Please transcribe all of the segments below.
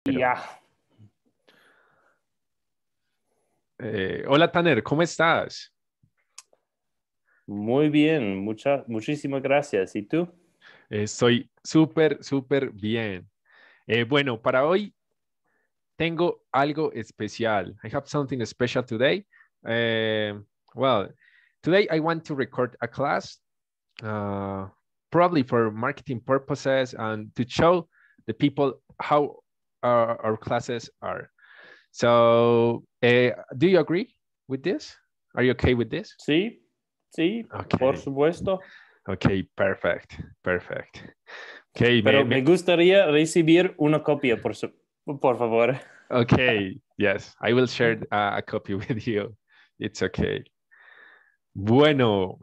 Pero, Ya, hola Tanner, ¿cómo estás? muy bien, muchísimas gracias. ¿Y tú? Estoy súper, súper bien. Bueno, para hoy tengo algo especial. I have something special today. Eh, well, today I want to record a class, uh, probably for marketing purposes and to show the people how our classes are. So, do you agree with this? Are you okay with this? Sí, sí, por Okay. supuesto. Okay, perfect, perfect. Okay, Pero me gustaría recibir una copia, por favor. okay, yes, I will share a copy with you. It's okay. Bueno,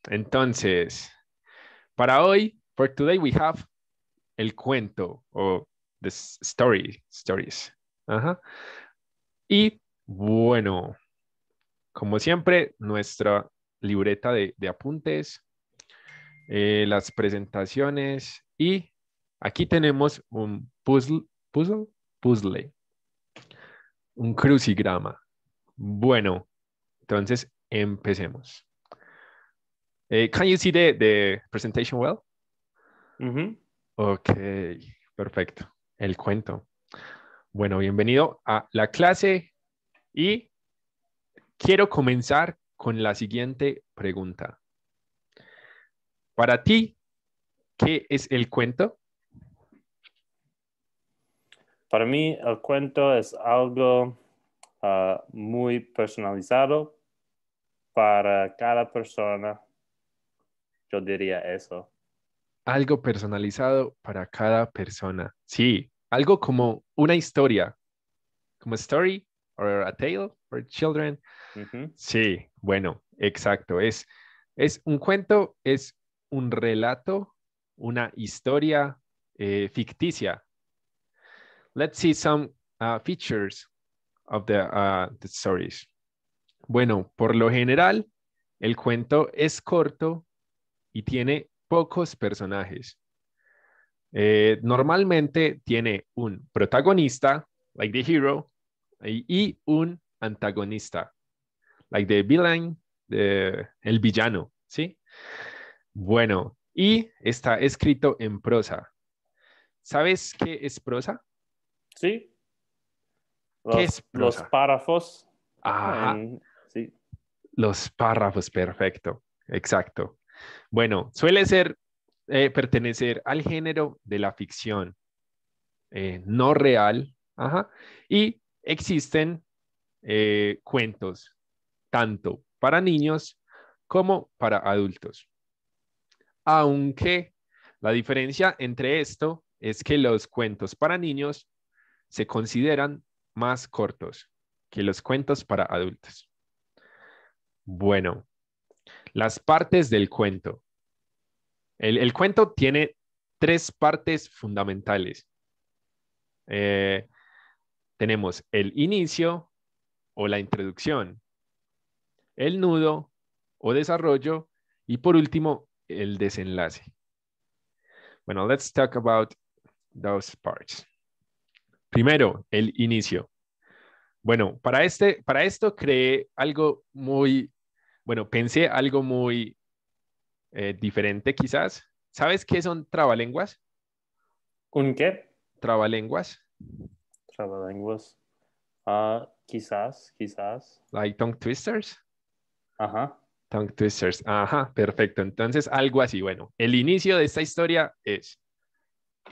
entonces, para hoy, for today, we have el cuento o the stories. Ajá. Y bueno, como siempre, nuestra libreta de apuntes, las presentaciones y aquí tenemos un puzzle, un crucigrama. Bueno, entonces empecemos. Can you see the presentation well? Ujú. Ok, perfecto. El cuento. Bueno, bienvenido a la clase y quiero comenzar con la siguiente pregunta. Para ti, ¿qué es el cuento? Para mí, el cuento es algo muy personalizado para cada persona. Yo diría eso. Algo personalizado para cada persona. Sí, algo como una historia, como story or a tale for children. Ujú. Sí, bueno, exacto. Es un cuento, es un relato, una historia ficticia. Let's see some features of the stories. Bueno, por lo general, el cuento es corto y tiene pocos personajes. Normalmente tiene un protagonista, like the hero, y un antagonista, like the villain, el villano, ¿sí? Bueno, y está escrito en prosa. ¿Sabes qué es prosa? Sí, ¿Qué es los prosa? párrafos. Ajá, Sí. los párrafos, perfecto, exacto. Bueno, suele ser, pertenecer al género de la ficción, no real, ajá, y existen cuentos tanto para niños como para adultos. Aunque la diferencia entre esto es que los cuentos para niños se consideran más cortos que los cuentos para adultos. Bueno, las partes del cuento. El cuento tiene tres partes fundamentales. Eh, tenemos el inicio o la introducción, el nudo o desarrollo y por último el desenlace. Bueno, let's talk about those parts. Primero, el inicio. Bueno, para esto creé algo muy, bueno, pensé algo muy diferente quizás. ¿Sabes qué son trabalenguas? ¿Un qué? Trabalenguas, Trabalenguas. Quizás. like tongue twisters. Ajá. Tongue twisters, ajá, perfecto. Entonces, algo así. Bueno, el inicio de esta historia es,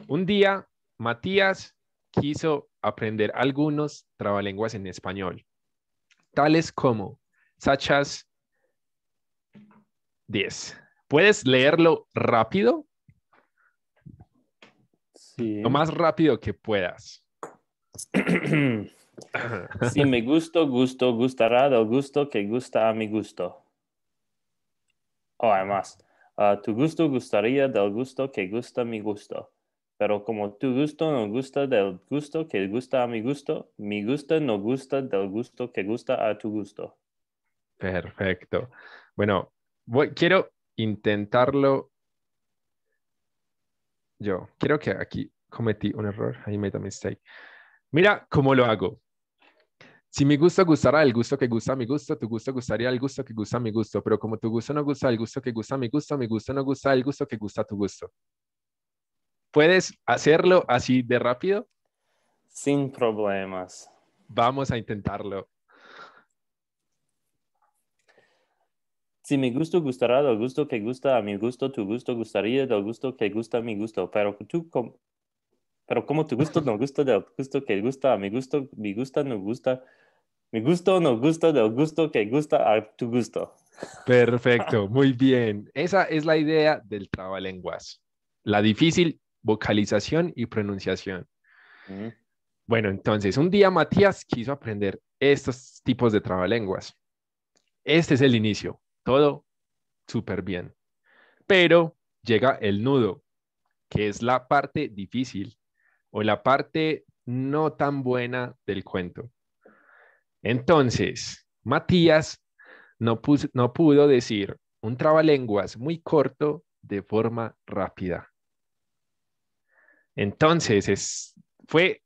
un día Matías quiso aprender algunos trabalenguas en español, tales como Sachas 10. ¿Puedes leerlo rápido? Lo Sí. más rápido que puedas. Si me gusto, gustará del gusto que gusta a mi gusto. Oh, además, tu gusto gustaría del gusto que gusta mi gusto. Pero como tu gusto no gusta del gusto que gusta a mi gusto no gusta del gusto que gusta a tu gusto. Perfecto. Bueno, quiero intentarlo yo. Quiero que aquí cometí un error. I made a mistake. Mira cómo lo hago. Si mi gusto gustara el gusto que gusta mi gusto, tu gusto gustaría el gusto que gusta mi gusto, pero como tu gusto no gusta el gusto que gusta mi gusto no gusta el gusto que gusta tu gusto. ¿Puedes hacerlo así de rápido? Sin problemas. Vamos a intentarlo. Si mi gusto gustará del gusto que gusta a mi gusto, tu gusto gustaría del gusto que gusta a mi gusto, pero como tu gusto no gusta del gusto que gusta a mi gusto no gusta, mi gusto no gusta del gusto que gusta a tu gusto. Perfecto, muy bien. Esa es la idea del trabalenguas. La difícil vocalización y pronunciación. Mm, Bueno, entonces, un día Matías quiso aprender estos tipos de trabalenguas. Este es el inicio, todo súper bien. Pero llega el nudo, que es la parte difícil o la parte no tan buena del cuento. Entonces, Matías no pudo decir un trabalenguas muy corto de forma rápida. Entonces,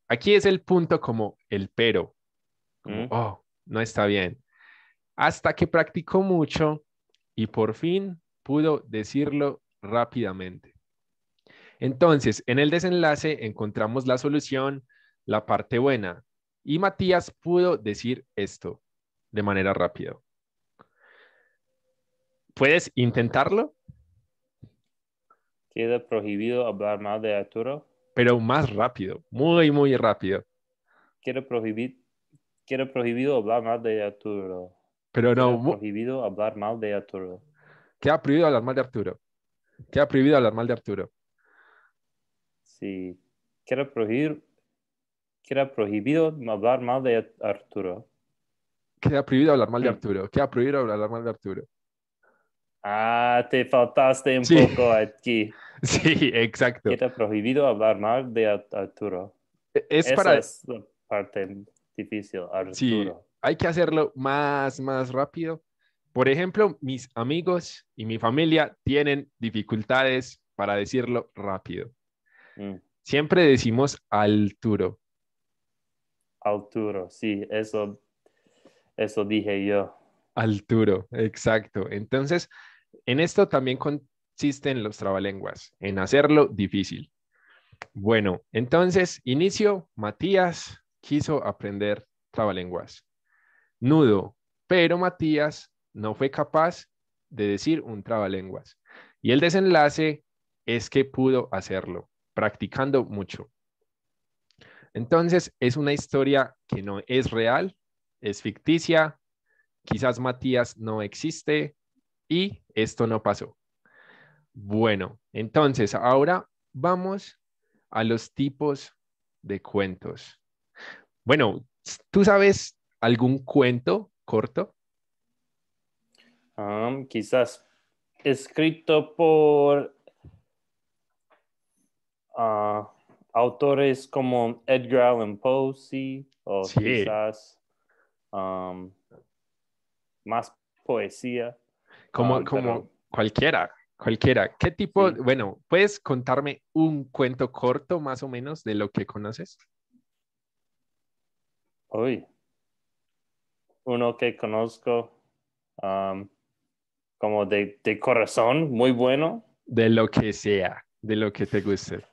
aquí es el punto como el pero, como, mm. oh, no está bien. Hasta que practicó mucho y por fin pudo decirlo rápidamente. Entonces, en el desenlace encontramos la solución, la parte buena, y Matías pudo decir esto de manera rápida. ¿Puedes intentarlo? Queda prohibido hablar mal de Arturo. Pero más rápido, muy, muy rápido. Queda prohibido hablar mal de Arturo. Pero no, Queda prohibido hablar mal de Arturo. queda prohibido hablar mal de Arturo. Queda prohibido hablar mal de Arturo. Sí. Queda prohibido hablar mal de Arturo. Queda prohibido hablar mal de Hmm. Arturo. Queda prohibido hablar mal de Arturo. Ah, te faltaste un Sí, poco aquí. sí, exacto. Queda prohibido hablar mal de Arturo. Es Esa para, es la parte difícil, sí, Arturo. hay que hacerlo más rápido. Por ejemplo, mis amigos y mi familia tienen dificultades para decirlo rápido. Mm. Siempre decimos Alturo. Arturo, sí, eso dije yo. Alturo, exacto. Entonces, en esto también consisten los trabalenguas, en hacerlo difícil. Bueno, entonces, inicio, Matías quiso aprender trabalenguas. Nudo, pero Matías no fue capaz de decir un trabalenguas. Y el desenlace es que pudo hacerlo, practicando mucho. Entonces, es una historia que no es real, es ficticia, quizás Matías no existe y esto no pasó. Bueno, entonces ahora vamos a los tipos de cuentos. Bueno, ¿tú sabes algún cuento corto? Quizás escrito por ah, autores como Edgar Allan Poe, sí, o Sí, quizás um, más poesía, como pero cualquiera, cualquiera. ¿Qué tipo? sí. Bueno, ¿puedes contarme un cuento corto más o menos de lo que conoces? Uy, uno que conozco um, como de corazón, muy bueno. De lo que sea, de lo que te guste.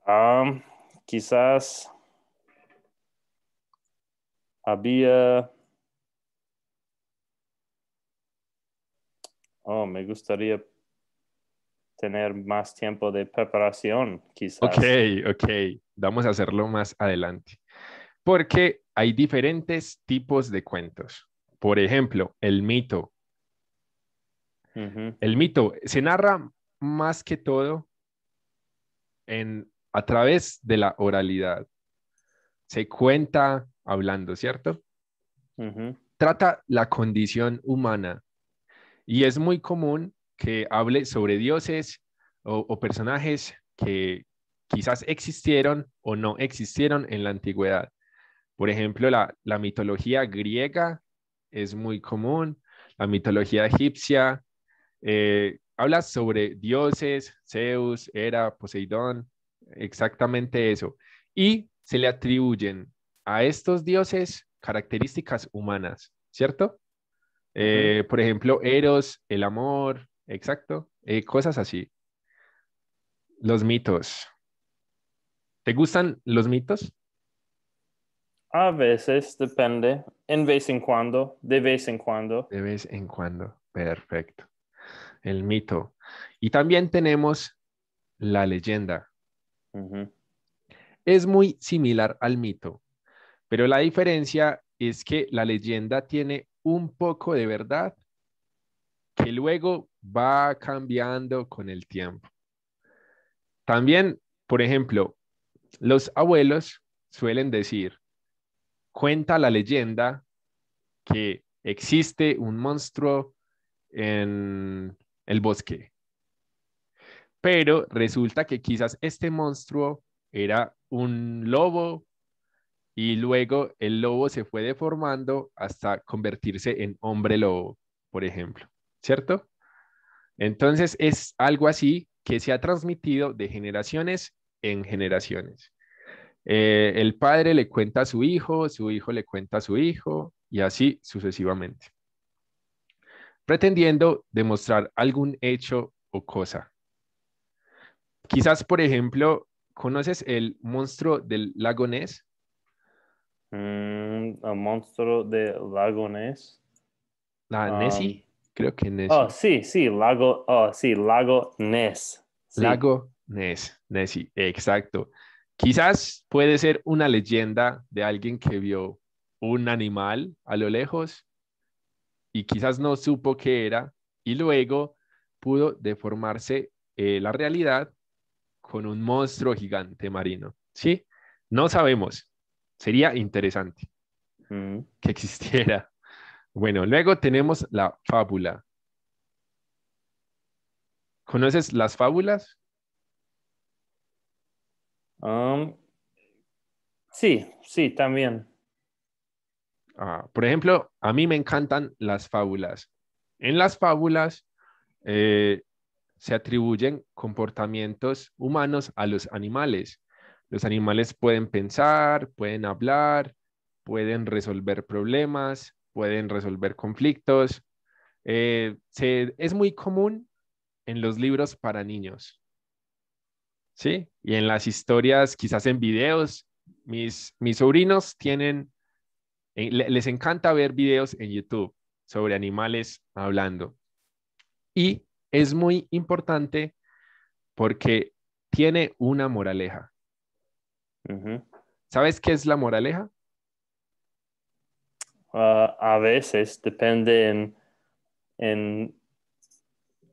Um, Quizás había, me gustaría tener más tiempo de preparación, Ok, quizás. ok, vamos a hacerlo más adelante. Porque hay diferentes tipos de cuentos. Por ejemplo, el mito. Ujú, El mito se narra más que todo a través de la oralidad. Se cuenta hablando, ¿cierto? ujú, Trata la condición humana y es muy común que hable sobre dioses o personajes que quizás existieron o no existieron en la antigüedad. Por ejemplo, la mitología griega es muy común, la mitología egipcia habla sobre dioses, Zeus, Hera, Poseidón, exactamente eso. Y se le atribuyen a estos dioses características humanas, ¿cierto? Ujú. Por ejemplo, Eros, el amor, exacto, cosas así. Los mitos. ¿Te gustan los mitos? A veces, depende. En vez en cuando, de vez en cuando. De vez en cuando. Perfecto. El mito. Y también tenemos la leyenda. Ujú. Es muy similar al mito, pero la diferencia es que la leyenda tiene un poco de verdad que luego va cambiando con el tiempo. También, por ejemplo, los abuelos suelen decir, cuenta la leyenda que existe un monstruo en el bosque, pero resulta que quizás este monstruo era un lobo y luego el lobo se fue deformando hasta convertirse en hombre lobo, por ejemplo, ¿cierto? Entonces es algo así que se ha transmitido de generaciones en generaciones. El padre le cuenta a su hijo le cuenta a su hijo y así sucesivamente, pretendiendo demostrar algún hecho o cosa. Quizás, por ejemplo, ¿conoces el monstruo del lago Ness? El monstruo de Lago Ness. La Um, Nessie, creo que oh, Nessie. sí, sí, Lago, oh, sí, Lago Ness. Sí. Lago Ness, Nessie, exacto. Quizás puede ser una leyenda de alguien que vio un animal a lo lejos y quizás no supo qué era y luego pudo deformarse la realidad con un monstruo gigante marino. ¿Sí? No sabemos. Sería interesante Mm. que existiera. Bueno, luego tenemos la fábula. ¿Conoces las fábulas? Um, sí, sí, también. Por ejemplo, a mí me encantan las fábulas. En las fábulas eh, se atribuyen comportamientos humanos a los animales. Los animales pueden pensar, pueden hablar, pueden resolver problemas, pueden resolver conflictos. Es muy común en los libros para niños, ¿sí? Y en las historias, quizás en videos. Mis sobrinos tienen les encanta ver videos en YouTube sobre animales hablando. Y es muy importante porque tiene una moraleja. Ujú. ¿Sabes qué es la moraleja? A veces depende en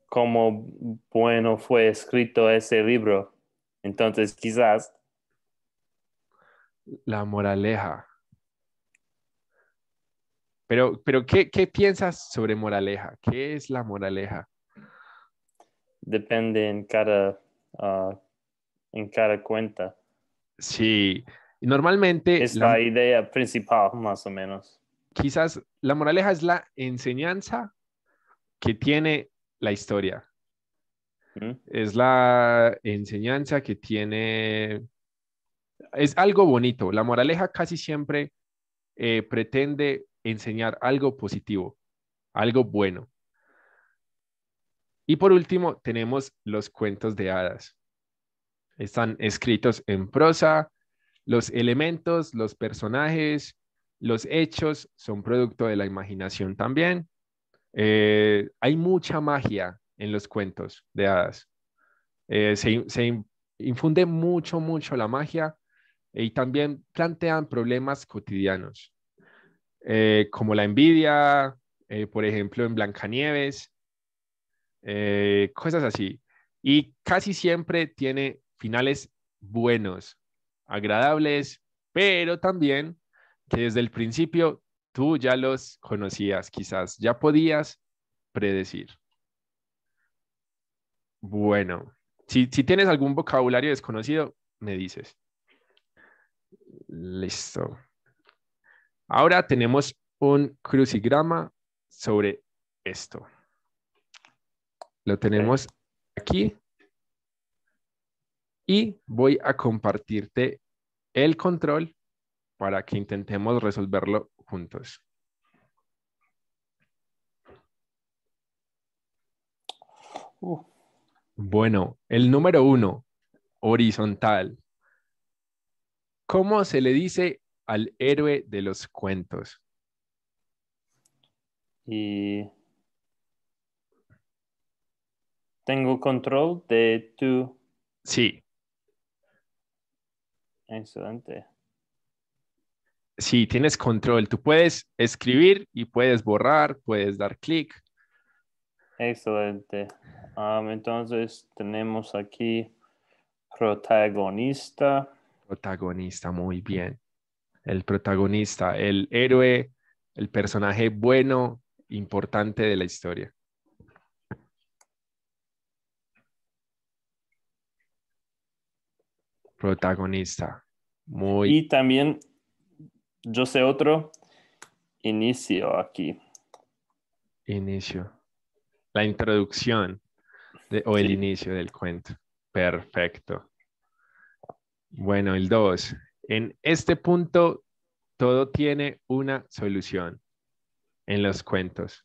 cómo bueno fue escrito ese libro. Entonces, quizás La moraleja. Pero ¿qué piensas sobre moraleja? ¿Qué es la moraleja? depende ah, en cada cuenta. Sí, normalmente Es la idea principal, más o menos. quizás la moraleja es la enseñanza que tiene la historia. ¿Mm? Es la enseñanza que tiene es algo bonito. La moraleja casi siempre pretende enseñar algo positivo, algo bueno. Y por último, tenemos los cuentos de hadas. Están escritos en prosa, los elementos, los personajes, los hechos son producto de la imaginación también. Hay mucha magia en los cuentos de hadas. Se infunde mucho la magia y también plantean problemas cotidianos, como la envidia, por ejemplo, en Blancanieves, cosas así. Y casi siempre tiene finales buenos, agradables, pero también que desde el principio tú ya los conocías, quizás ya podías predecir. Bueno, si tienes algún vocabulario desconocido, me dices. Listo. Ahora tenemos un crucigrama sobre esto. Lo Ok. tenemos aquí y voy a compartirte el control para que intentemos resolverlo juntos. Bueno, el número 1, horizontal. ¿Cómo se le dice al héroe de los cuentos? Y tengo control de tu... Sí, Excelente. sí, tienes control. Tú puedes escribir y puedes borrar, puedes dar clic. Excelente. Entonces tenemos aquí protagonista. Protagonista, muy bien. El protagonista, el héroe, el personaje bueno, importante de la historia. Protagonista, muy Y también, yo sé otro, inicio aquí. inicio. La introducción o el Sí. inicio del cuento. Perfecto. Bueno, el 2. En este punto, todo tiene una solución en los cuentos.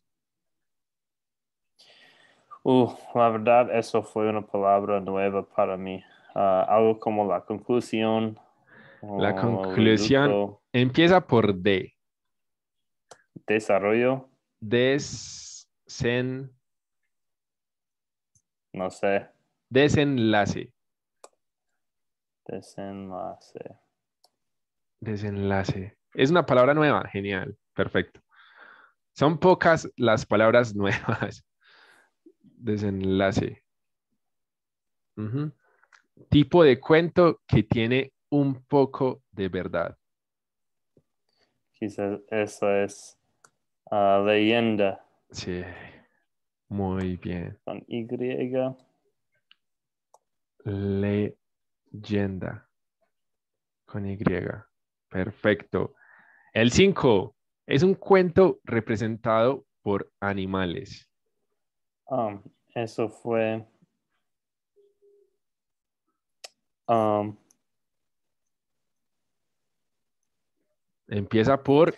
La verdad, eso fue una palabra nueva para mí. Algo como la conclusión La o conclusión reducto, empieza por D. desarrollo, Desen, no sé, desenlace. desenlace. Desenlace. Es una palabra nueva. Genial. Perfecto. Son pocas las palabras nuevas. Desenlace. Ujú. Tipo de cuento que tiene un poco de verdad. Quizás eso es leyenda Sí, muy bien. con Y. Leyenda con Y. Perfecto. El 5 es un cuento representado por animales. Eso fue um, Empieza por,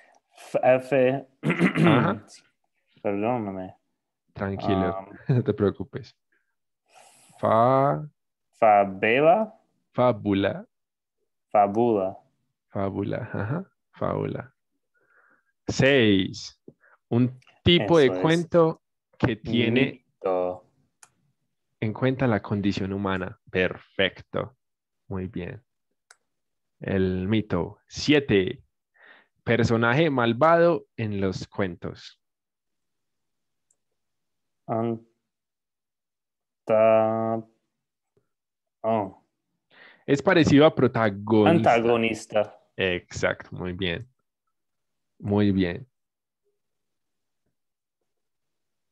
F. ajá, Perdóname. tranquilo, Um, no te preocupes. Fa, Fabela, fábula, fábula. fábula, ajá, fábula. 6. Un tipo de Eso es cuento que tiene mito. en cuenta la condición humana. Perfecto. Muy bien. El mito. 7. Personaje malvado en los cuentos. Anta- oh, Es parecido a protagonista. Antagonista. Exacto, muy bien. Muy bien.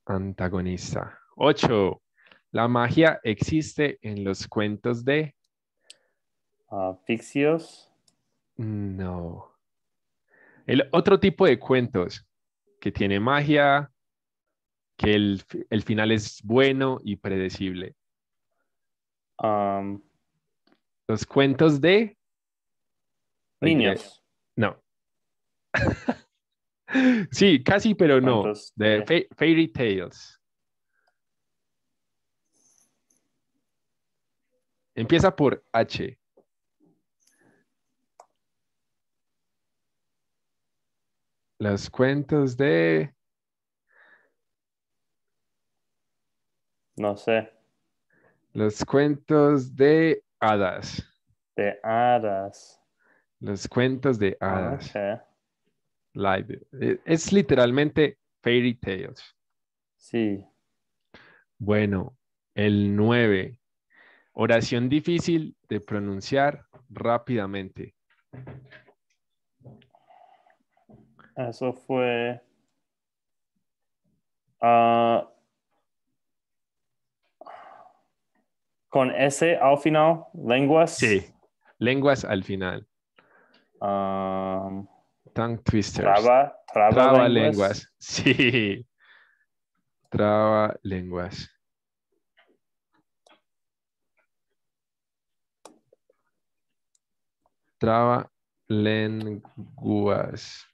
Antagonista. 8. La magia existe en los cuentos de... Fixios. No. El otro tipo de cuentos que tiene magia, que el final es bueno y predecible. um, Los cuentos de... Niños. No. Sí, casi, pero no. ¿Cuántos De fairy tales. Empieza por H. Los cuentos de... No sé. Los cuentos de hadas. De hadas. Los cuentos de hadas. Okay. Live. Es literalmente fairy tales. Sí. Bueno, el 9. Oración difícil de pronunciar rápidamente. Eso fue. ah, con S al final. Lenguas. Sí. Lenguas al final. Um, Tongue twisters. traba Traba lenguas. lenguas. Sí. Traba lenguas. Trabalenguas.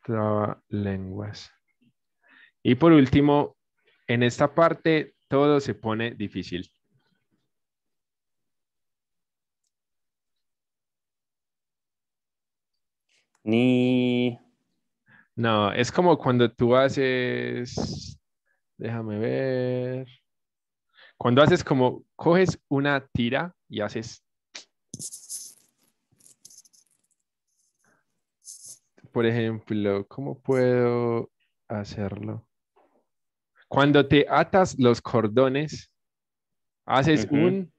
Trabalenguas. Y por último, en esta parte todo se pone difícil. Ni. No, es como cuando tú haces, déjame ver, cuando haces como, coges una tira y haces, por ejemplo, ¿cómo puedo hacerlo? Cuando te atas los cordones, haces Ujú.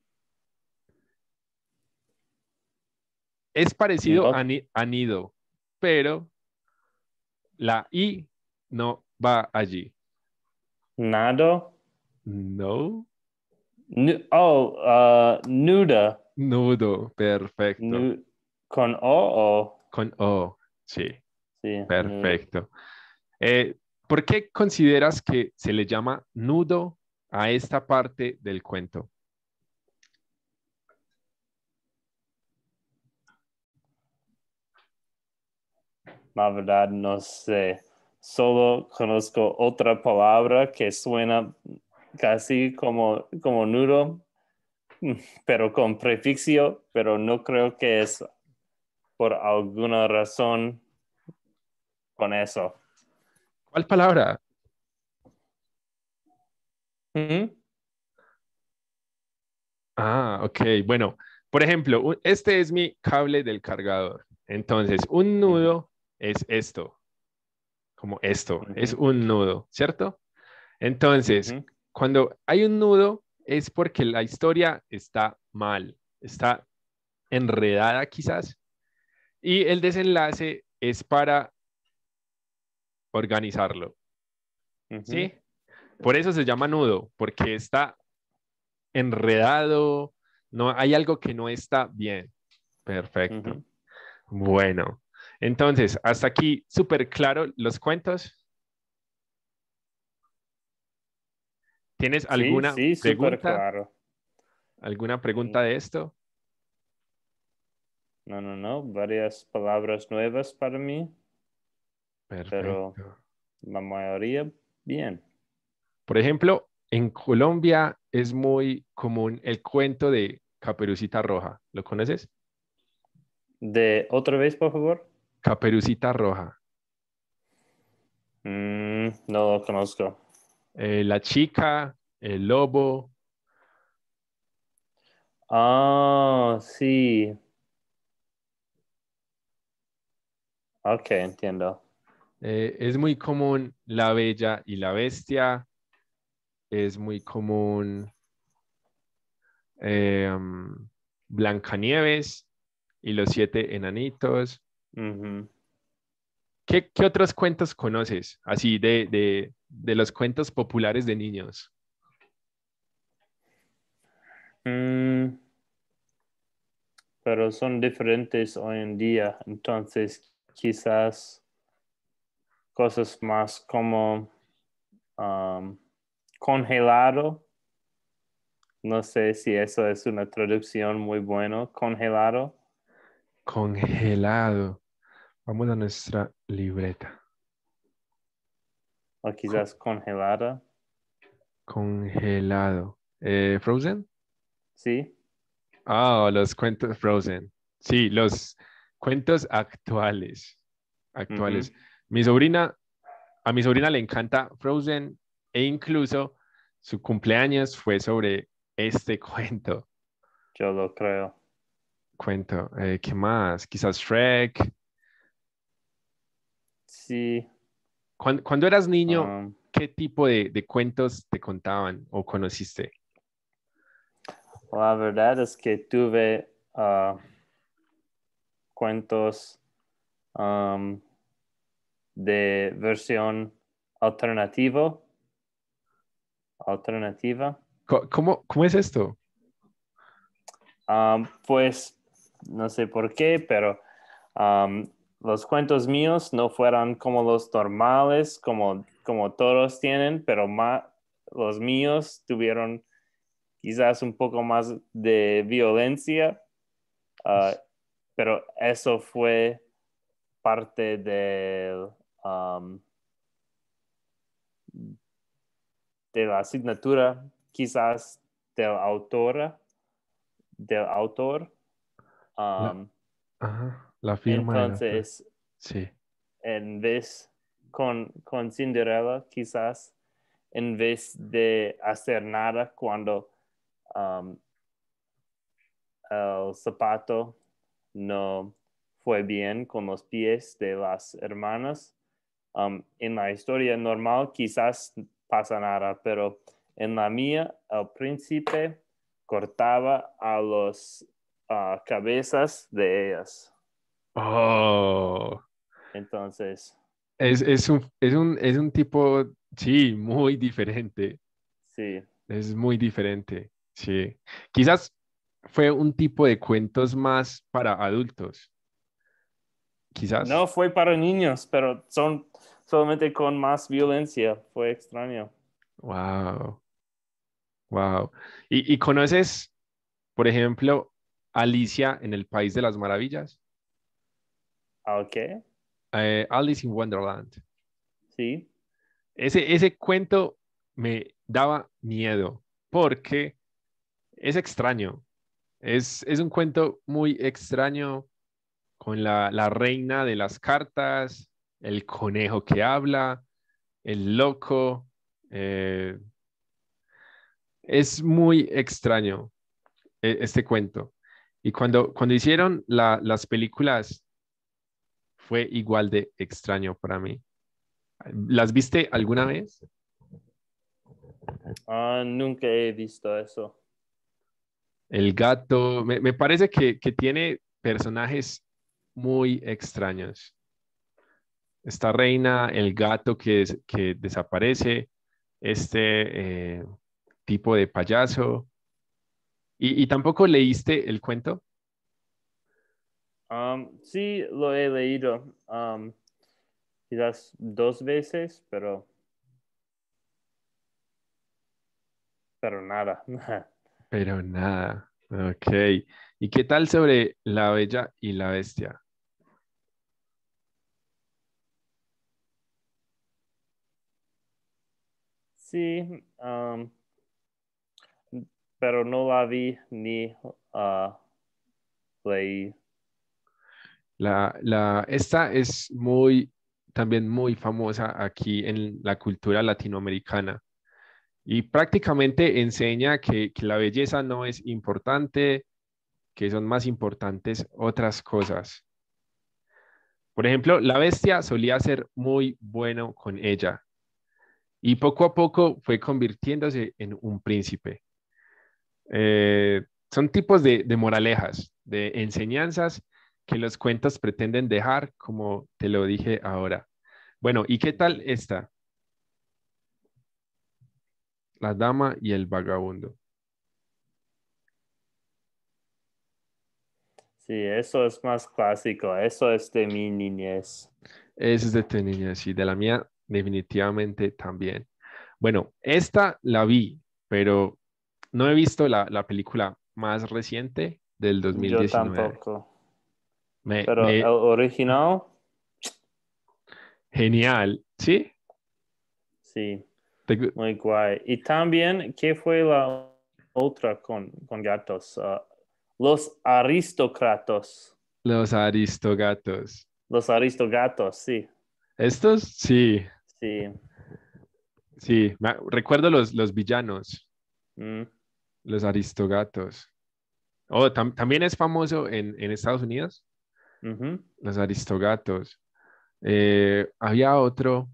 es parecido a, No, a nido, pero la I no va allí. nado. No, Nuda. nudo, perfecto. Con O. Con O, sí, Sí, nudo. perfecto. ¿Por qué consideras que se le llama nudo a esta parte del cuento? La verdad, no sé. Solo conozco otra palabra que suena casi como nudo, pero con prefixio, pero no creo que es por alguna razón con eso. ¿Cuál palabra? Ujú. Ah, ok. Bueno, por ejemplo, este es mi cable del cargador. Entonces, un Ujú, nudo es esto, como esto, es ujú, un nudo, ¿cierto? Entonces, ujú, cuando hay un nudo es porque la historia está mal, está enredada quizás, y el desenlace es para organizarlo, ujú, ¿sí? Por eso se llama nudo, porque está enredado, no hay algo que no está bien. Perfecto. ujú. Bueno, entonces, hasta aquí súper claro los cuentos. ¿Tienes Sí, alguna sí, súper pregunta? claro. ¿Alguna pregunta de esto? No, no, no, varias palabras nuevas para mí, pero Perfecto. la mayoría bien. Por ejemplo, en Colombia es muy común el cuento de Caperucita Roja. ¿Lo conoces? De otra vez, por favor. Caperucita Roja. No lo conozco. La chica, el lobo. Ah, sí. Ok, entiendo. Es muy común La Bella y la Bestia. Es muy común Blancanieves y los siete enanitos. Ujú. ¿Qué otros cuentos conoces? Así de los cuentos populares de niños. Mm, pero son diferentes hoy en día, entonces quizás cosas más como um, congelado. No sé si eso es una traducción muy buena, congelado, Congelado. Vamos a nuestra libreta. o Co- quizás congelada, congelado. ¿Frozen? ¿sí? Ah, los cuentos Frozen. Sí, los cuentos actuales. Ujú. Actuales. Mi sobrina, a mi sobrina le encanta Frozen e incluso su cumpleaños fue sobre este cuento. Yo lo creo. Cuento. ¿Qué más? Quizás Shrek. Sí, Cuando eras niño, um, ¿qué tipo de cuentos te contaban o conociste? la verdad es que tuve cuentos um, de versión alternativo, alternativa. ¿Cómo es esto? Pues no sé por qué, pero um, los cuentos míos no fueran como los normales, como todos tienen, pero los míos tuvieron quizás un poco más de violencia, pero eso fue parte um, de la asignatura, quizás del autor. La, Um, ajá, la firma del autor. entonces, Sí. en vez con Cinderella, quizás, en vez de hacer nada cuando um, el zapato no fue bien con los pies de las hermanas. En la historia normal quizás pasa nada, pero en la mía el príncipe cortaba a los cabezas de ellas. Oh, Entonces, es un tipo, sí, muy diferente. sí. Es muy diferente, sí. Quizás fue un tipo de cuentos más para adultos, quizás. No fue para niños, pero son solamente con más violencia. Fue extraño. Wow, wow. Y conoces, por ejemplo, Alicia en el País de las Maravillas? Ok, Alice in Wonderland. sí. Ese cuento me daba miedo porque es extraño. Es un cuento muy extraño con la reina de las cartas, el conejo que habla, el loco. eh, es muy extraño este cuento. Y cuando hicieron las películas fue igual de extraño para mí. ¿Las viste alguna vez? Nunca he visto eso. El gato, me parece que tiene personajes muy extraños. Esta reina, el gato que desaparece, este tipo de payaso. Y tampoco leíste el cuento? Sí, lo he leído. Quizás 2 veces, pero nada. Pero nada. Ok. ¿Y qué tal sobre La Bella y la Bestia? Sí, pero no la vi ni leí. Esta es muy, también muy famosa aquí en la cultura latinoamericana y prácticamente enseña que la belleza no es importante, que son más importantes otras cosas. Por ejemplo, la bestia solía ser muy bueno con ella y poco a poco fue convirtiéndose en un príncipe. Son tipos de moralejas, de enseñanzas que los cuentos pretenden dejar, como te lo dije ahora. Bueno, ¿y qué tal esta? La dama y el vagabundo. Sí, eso es más clásico. Eso es de mi niñez. Esa es de tu niña, sí, de la mía definitivamente también. Bueno, esta la vi, pero no he visto la película más reciente del Yo 2019. tampoco. Me, Pero el me, original, genial, ¿sí? sí, ¿Te gu- muy guay. Y también, ¿qué fue la otra con gatos? Los aristócratas. Los Aristogatos. Los aristogatos, sí, Estos, sí, sí. sí. Recuerdo los villanos, Mm, los Aristogatos. Oh, también es famoso en Estados Unidos, ujú. los Aristogatos. Había otro,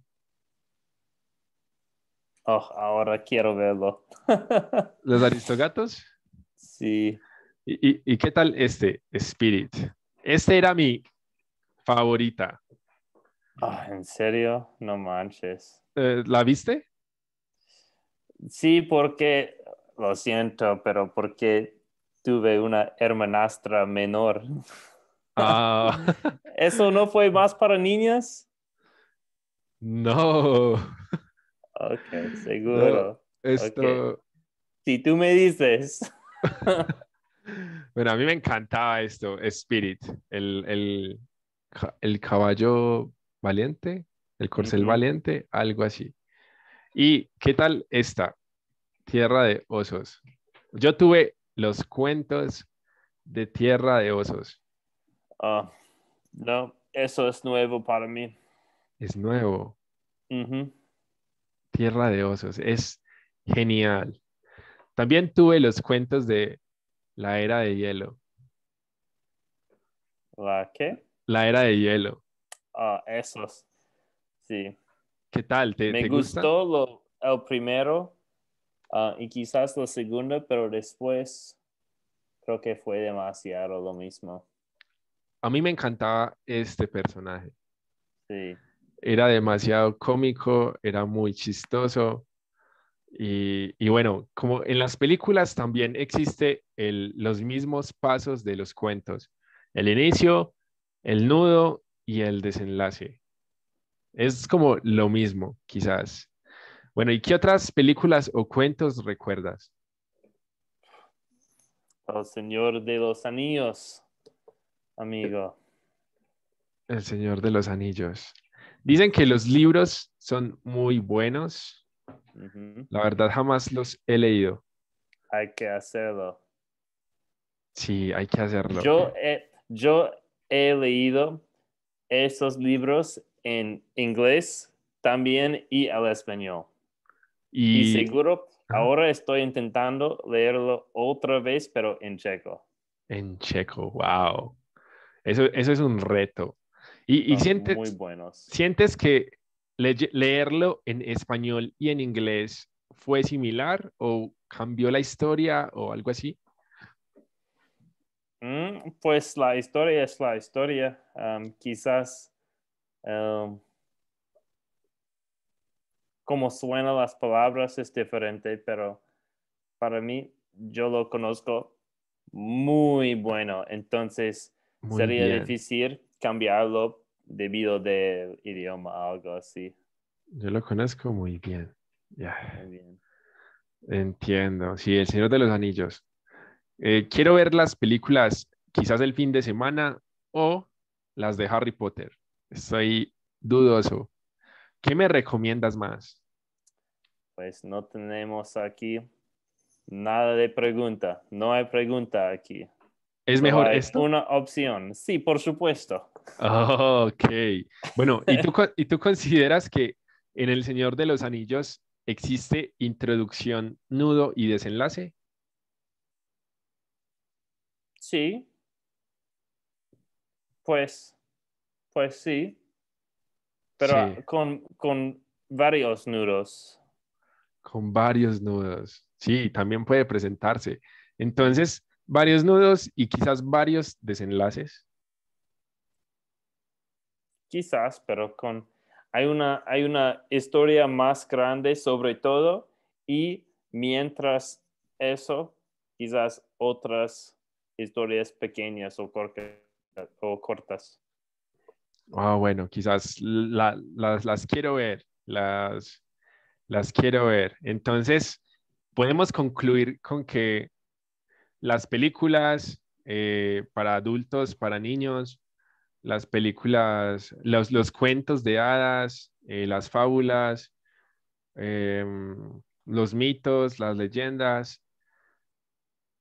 Oh, ahora quiero verlo. los Aristogatos. Sí. ¿Y qué tal este, Spirit? Este era mi favorita. ¿En serio? No manches. ¿La viste? Sí, porque, lo siento, pero porque tuve una hermanastra menor. Ah, ¿Eso no fue más para niñas? no, Ok, no, seguro. Ok. esto. Si tú me dices. Bueno, a mí me encantaba esto, Spirit, el caballo valiente, el corcel Ujú. valiente, algo así. ¿Y qué tal esta? Tierra de osos. Yo tuve los cuentos de Tierra de osos. Ah, no, eso es nuevo para mí. Es nuevo. Ujú. Tierra de osos. Es genial. También tuve los cuentos de la era de hielo. ¿La qué? La era de hielo. Ah, esos. Sí. ¿Qué tal? ¿Te, Me te gustan? gustó el primero, y quizás lo segundo, pero después creo que fue demasiado lo mismo. A mí me encantaba este personaje. Sí. Era demasiado cómico, era muy chistoso. Y bueno, como en las películas también existe los mismos pasos de los cuentos. El inicio, el nudo y el desenlace. Es como lo mismo, quizás. Bueno, ¿y qué otras películas o cuentos recuerdas? El Señor de los Anillos, amigo. El Señor de los Anillos. Dicen que los libros son muy buenos. Ujú. La verdad, jamás los he leído. Hay que hacerlo. Sí, hay que hacerlo. Yo he leído esos libros en inglés también y al español. Y Y seguro ajá, ahora estoy intentando leerlo otra vez, pero en checo. en checo, wow. Eso es un reto. Y Son muy sientes, buenos. sientes que leerlo en español y en inglés fue similar o cambió la historia o algo así. Pues la historia es la historia. Quizás como suenan las palabras es diferente, pero para mí yo lo conozco muy bueno. Entonces Muy sería bien. difícil cambiarlo debido del idioma, algo así. Yo lo conozco muy bien. Muy Ya, bien. entiendo. Sí, El Señor de los Anillos. Quiero ver las películas quizás el fin de semana o las de Harry Potter. Estoy dudoso. ¿Qué me recomiendas más? Pues no tenemos aquí nada de pregunta. No hay pregunta aquí. ¿Es Solo mejor hay esto? una opción. Sí, por supuesto. Oh, ok. Bueno, ¿y tú consideras que en El Señor de los Anillos existe introducción, nudo y desenlace? Sí, pues, pues sí, pero Sí, con varios nudos. con varios nudos. Sí, también puede presentarse. Mm, Entonces, varios nudos y quizás varios desenlaces. Quizás, pero hay una historia más grande sobre todo y mientras eso, quizás otras historias pequeñas o cortas. Ah, bueno, quizás las quiero ver, las quiero ver. Entonces, podemos concluir con que las películas para adultos, para niños, las películas, los cuentos de hadas, las fábulas, los mitos, las leyendas,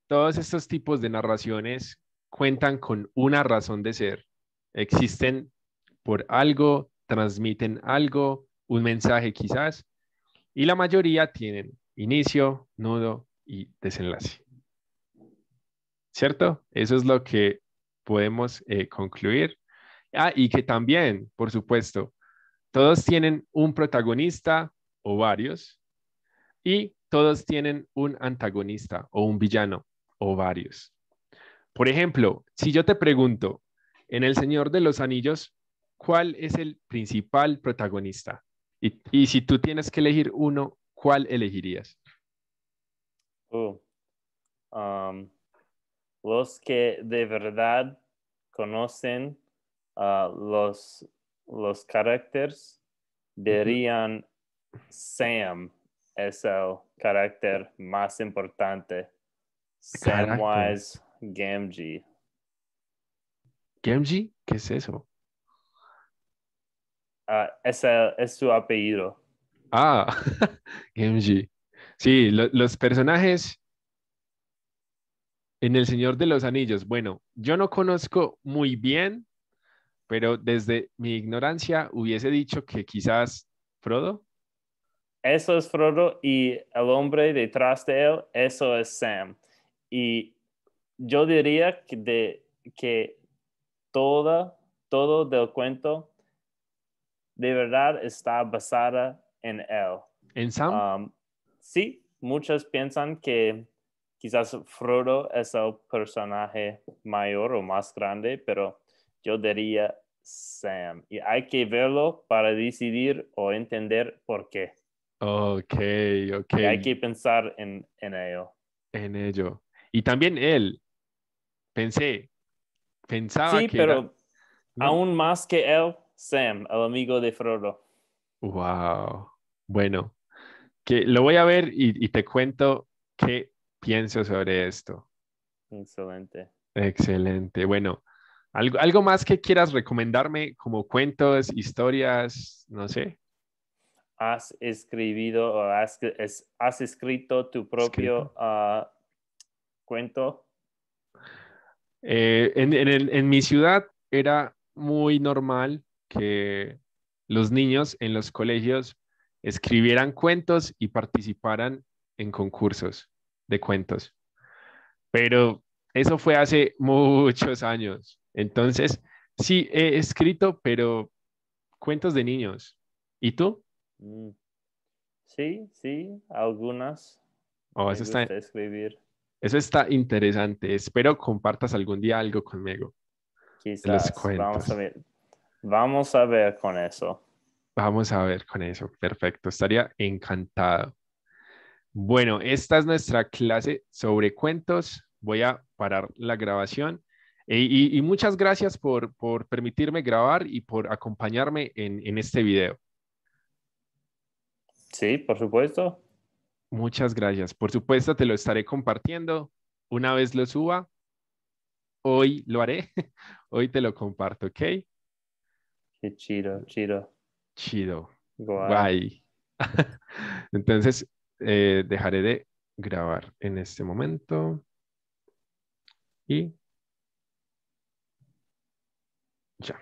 todos estos tipos de narraciones cuentan con una razón de ser. Existen por algo, transmiten algo, un mensaje quizás, y la mayoría tienen inicio, nudo y desenlace. ¿Cierto? Eso es lo que podemos concluir. Ah, y que también, por supuesto, todos tienen un protagonista o varios, y todos tienen un antagonista o un villano o varios. Por ejemplo, si yo te pregunto, en El Señor de los Anillos, ¿cuál es el principal protagonista? Y si tú tienes que elegir uno, ¿cuál elegirías? Uh, um, los que de verdad conocen ah, los caracteres Ujú. dirían Sam, es el carácter más importante. Carácter. Samwise Gamgee. Genji, ¿qué es eso? Es su apellido. Ah, Genji. Sí, los personajes en El Señor de los Anillos. Bueno, yo no conozco muy bien, pero desde mi ignorancia hubiese dicho que quizás Frodo. Eso es Frodo y el hombre detrás de él, eso es Sam. Y yo diría que todo del cuento de verdad está basada en él. ¿En Sam? Sí, muchos piensan que quizás Frodo es el personaje mayor o más grande, pero yo diría Sam. Y hay que verlo para decidir o entender por qué. Ok, ok, Y hay que pensar en ello. en ello. Y también él, pensaba Sí, que era, pero ¿no? aún más que él, Sam, el amigo de Frodo. Wow. Bueno, que lo voy a ver y te cuento qué pienso sobre esto. Excelente. Excelente. Bueno, algo más que quieras recomendarme como cuentos, historias, no sé, ¿Has escribido o has escrito tu escrito. propio cuento? En mi ciudad era muy normal que los niños en los colegios escribieran cuentos y participaran en concursos de cuentos, pero eso fue hace muchos años. Entonces, sí, he escrito, pero cuentos de niños. ¿Y tú? Mm, sí, sí, algunas. Oh, Me gusta escribir. eso está interesante. Espero compartas algún día algo conmigo de los Quizás. Vamos a cuentos. ver. Vamos a ver con eso. Vamos a ver con eso. Perfecto. Estaría encantado. Bueno, esta es nuestra clase sobre cuentos. Voy a parar la grabación. Y muchas gracias por permitirme grabar y por acompañarme en este video. Sí, por supuesto. Muchas gracias. Por supuesto, te lo estaré compartiendo una vez lo suba. Hoy lo haré. Hoy te lo comparto, ¿ok? Qué chido, chido. Chido. Guay. Guay. Entonces, dejaré de grabar en este momento y ya.